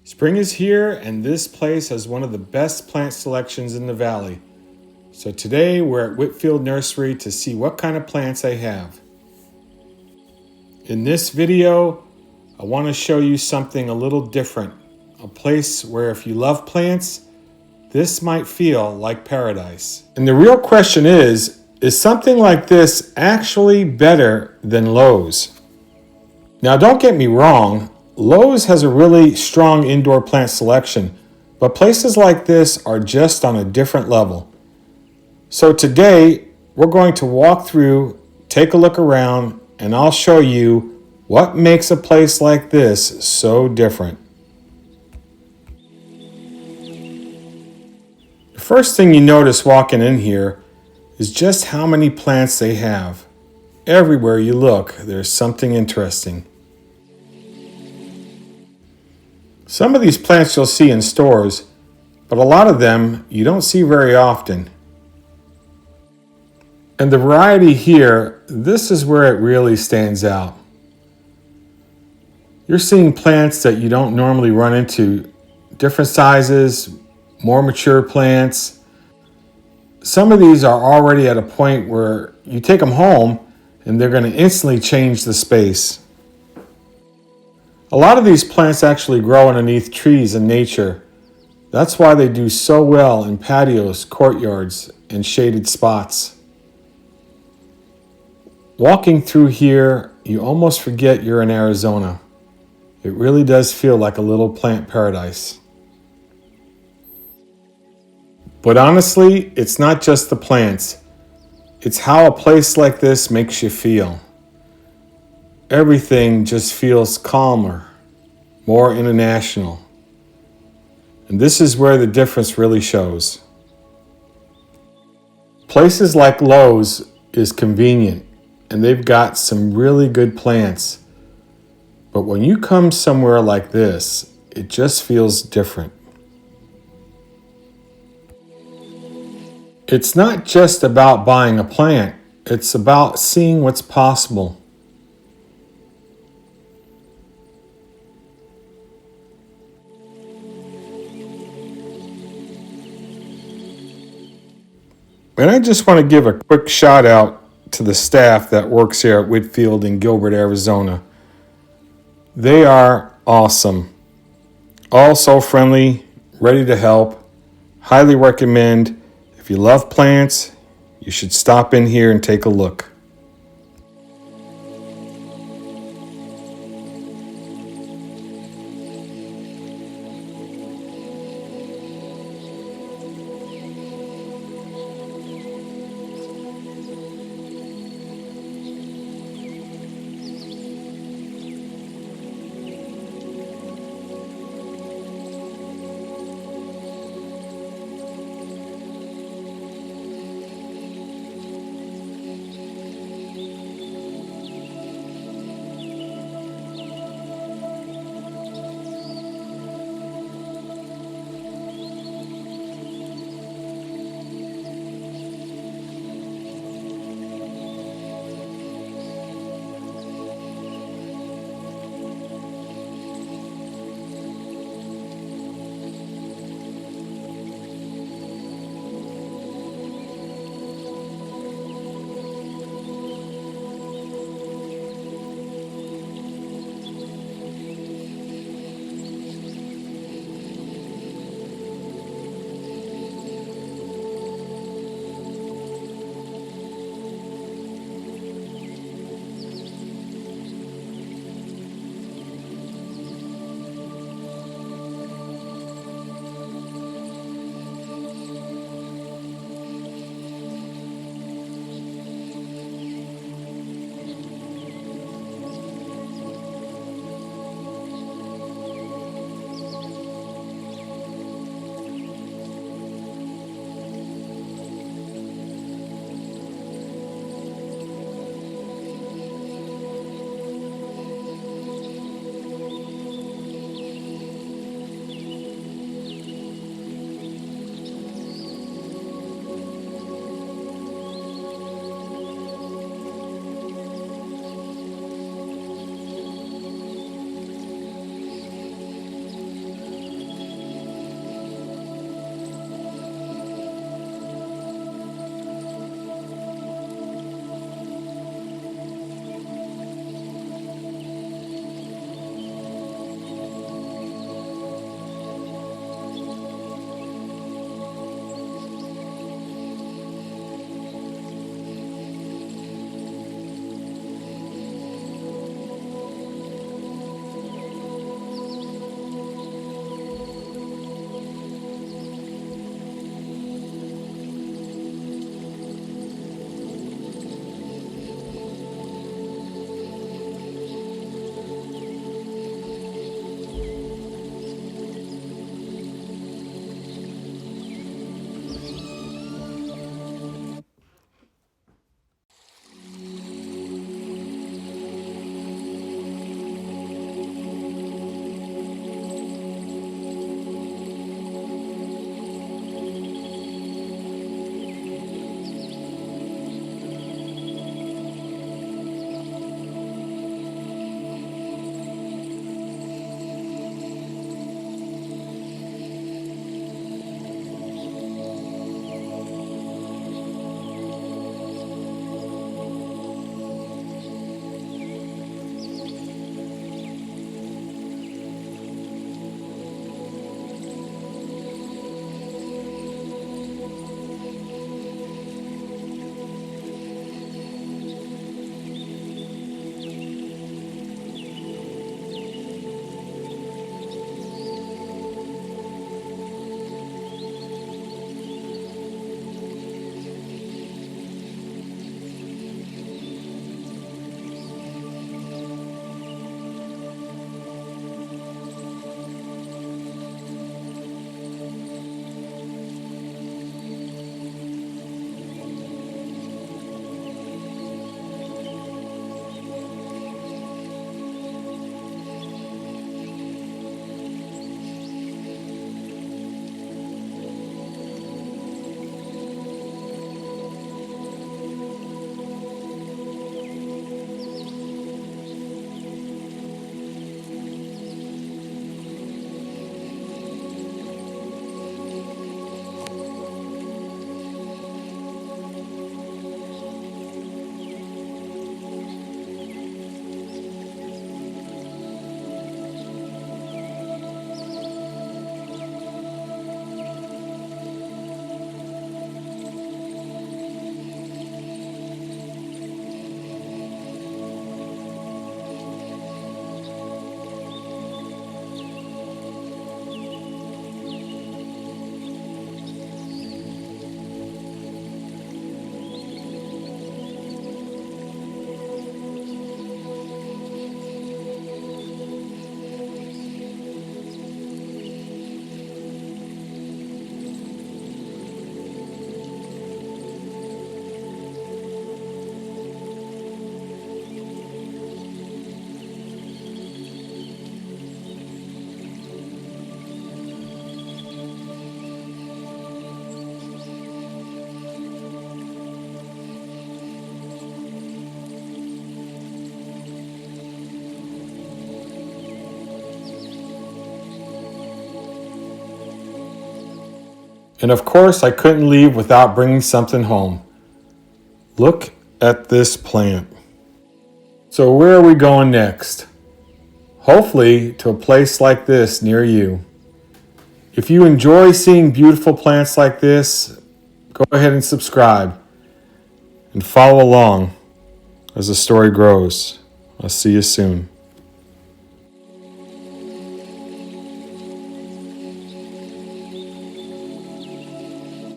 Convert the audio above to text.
Spring is here, and this place has one of the best plant selections in the valley. So today we're at Whitfill Nursery to see what kind of plants they have. In this video, I want to show you something a little different. A place where if you love plants, this might feel like paradise. And the real question is something like this actually better than Lowe's? Now don't get me wrong, Lowe's has a really strong indoor plant selection, but places like this are just on a different level. So today, we're going to walk through, take a look around, and I'll show you what makes a place like this so different. The first thing you notice walking in here is just how many plants they have. Everywhere you look, there's something interesting. Some of these plants you'll see in stores, but a lot of them you don't see very often. And the variety here, this is where it really stands out. You're seeing plants that you don't normally run into, different sizes, more mature plants. Some of these are already at a point where you take them home and they're going to instantly change the space. A lot of these plants actually grow underneath trees in nature. That's why they do so well in patios, courtyards, and shaded spots. Walking through here, you almost forget you're in Arizona. It really does feel like a little plant paradise. But honestly, it's not just the plants. It's how a place like this makes you feel. Everything just feels calmer, more international. And this is where the difference really shows. Places like Lowe's is convenient, and they've got some really good plants. But when you come somewhere like this, it just feels different. It's not just about buying a plant, it's about seeing what's possible. And I just want to give a quick shout out to the staff that works here at Whitfield in Gilbert, Arizona. They are awesome. All so friendly, ready to help. Highly recommend. If you love plants, you should stop in here and take a look. And of course, I couldn't leave without bringing something home. Look at this plant. So where are we going next? Hopefully to a place like this near you. If you enjoy seeing beautiful plants like this, go ahead and subscribe and follow along as the story grows. I'll see you soon.